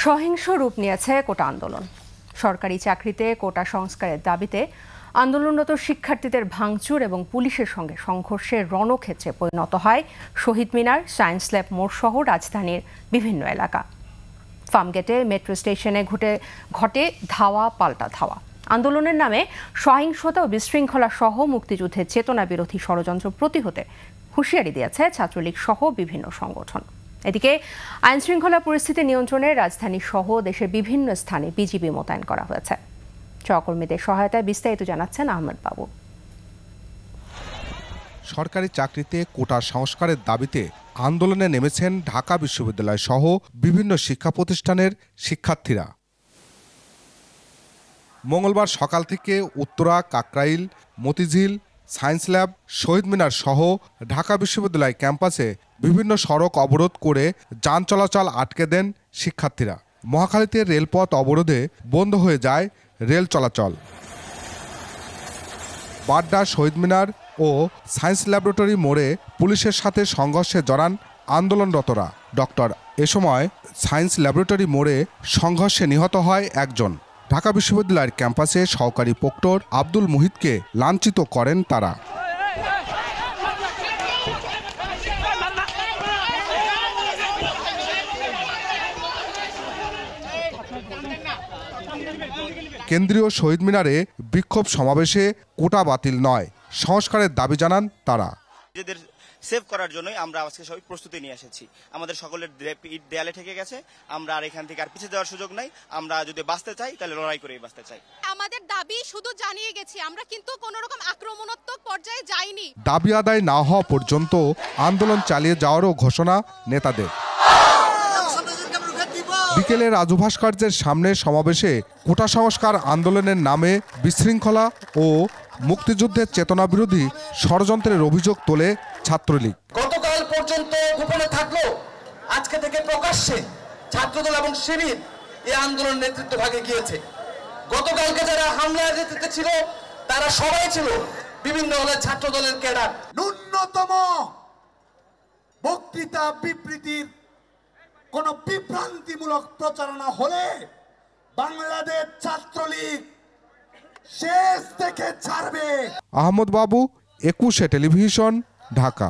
সহিংস রূপ নিয়েছে কোটা আন্দোলন। সরকারি চাকরিতে কোটা সংস্কারের দাবিতে আন্দোলনরত শিক্ষার্থীদের ভাঙচুর এবং পুলিশের সঙ্গে সংঘর্ষের রণক্ষেত্রে পরিণত হয় শহীদ মিনার, সায়েন্স ল্যাব মোড় সহ রাজধানীর বিভিন্ন এলাকা। ফার্মগেটে মেট্রো স্টেশনে ঘটে ধাওয়া পাল্টা ধাওয়া। আন্দোলনের নামে সহিংসতা ও বিশৃঙ্খলা সহ মুক্তিযুদ্ধের চেতনা বিরোধী ষড়যন্ত্র প্রতিহতে হুঁশিয়ারি দিয়েছে ছাত্রলীগ সহ বিভিন্ন সংগঠন। এদিকে আইনশৃঙ্খলা পরিস্থিতি নিয়ন্ত্রণে রাজধানী সহ দেশের বিভিন্ন স্থানে বিজিবি মোতায়েন করা হয়েছে। সহকর্মীদের সহায়তায় বিস্তারিত জানাচ্ছেন আহমেদ বাবু। সরকারি চাকরিতে কোটা সংস্কারের দাবিতে আন্দোলনে নেমেছেন ঢাকা বিশ্ববিদ্যালয় সহ বিভিন্ন শিক্ষা প্রতিষ্ঠানের শিক্ষার্থীরা। মঙ্গলবার সকাল থেকে উত্তরা, কাকরাইল, মতিঝিল, সায়েন্স ল্যাব, শহীদ মিনার সহ ঢাকা বিশ্ববিদ্যালয় ক্যাম্পাসে বিভিন্ন সড়ক অবরোধ করে যান চলাচল আটকে দেন শিক্ষার্থীরা। মহাখালীতে রেলপথ অবরোধে বন্ধ হয়ে যায় রেল চলাচল। বাড্ডা, শহীদ মিনার ও সায়েন্স ল্যাবরেটরি মোড়ে পুলিশের সাথে সংঘর্ষে জড়ান আন্দোলনরতরা। এ সময় সায়েন্স ল্যাবরেটরি মোড়ে সংঘর্ষে নিহত হয় একজন। ঢাকা বিশ্ববিদ্যালয়ের ক্যাম্পাসে সহকারী প্রক্টর আব্দুল মুহিতকে লাঞ্ছিত করেন তারা। কেন্দ্রীয় শহীদ মিনারে বিক্ষোভ সমাবেশে কোটা বাতিল নয়, সংস্কারের দাবি জানান তারা। নিজেদের সেভ করার জন্যই আমরা আজকে সবাই প্রস্তুতি নিয়ে এসেছি। আমাদের সকলের দেয়ালে ঠেকে গেছে, আমরা আর এখান থেকে আর পিছিয়ে যাওয়ার সুযোগ নাই। আমরা যদি বাঁচতে চাই তাহলে লড়াই করেই বাঁচতে চাই। আমাদের দাবি শুধু জানিয়ে গেছি, আমরা কিন্তু কোনো রকম আক্রমণাত্মক পর্যায়ে যাইনি। দাবি আদায় না হওয়া পর্যন্ত আন্দোলন চালিয়ে যাওয়ারও ঘোষণা নেতাদের। বিকেলে রাজু ভাস্কর্যের সামনে সমাবেশে কোটা সংস্কার আন্দোলনের নামে বিশৃঙ্খলা ও মুক্তিযুদ্ধের চেতনা বিরোধী ষড়যন্ত্রের অভিযোগ তোলে ছাত্রলীগ। গতকাল পর্যন্ত গোপনে থাকলো, আজকে থেকে প্রকাশ্যে ছাত্রদল এবং শিবির এই আন্দোলন নেতৃত্ব ভাগে গিয়েছে। গতকালকে যারা হামলার নেতৃত্বে ছিল তারা সবাই ছিল বিভিন্ন দলের ছাত্রদলের ক্যাডার। ন্যূনতম বক্তৃতা বিবৃতির কোন বিভ্রান্তিমূলক প্রচারণা হলে বাংলাদেশ ছাত্রলীগ শেষ দেখে ছাড়বে। আহমেদ বাবু, 21 টেলিভিশন, ঢাকা।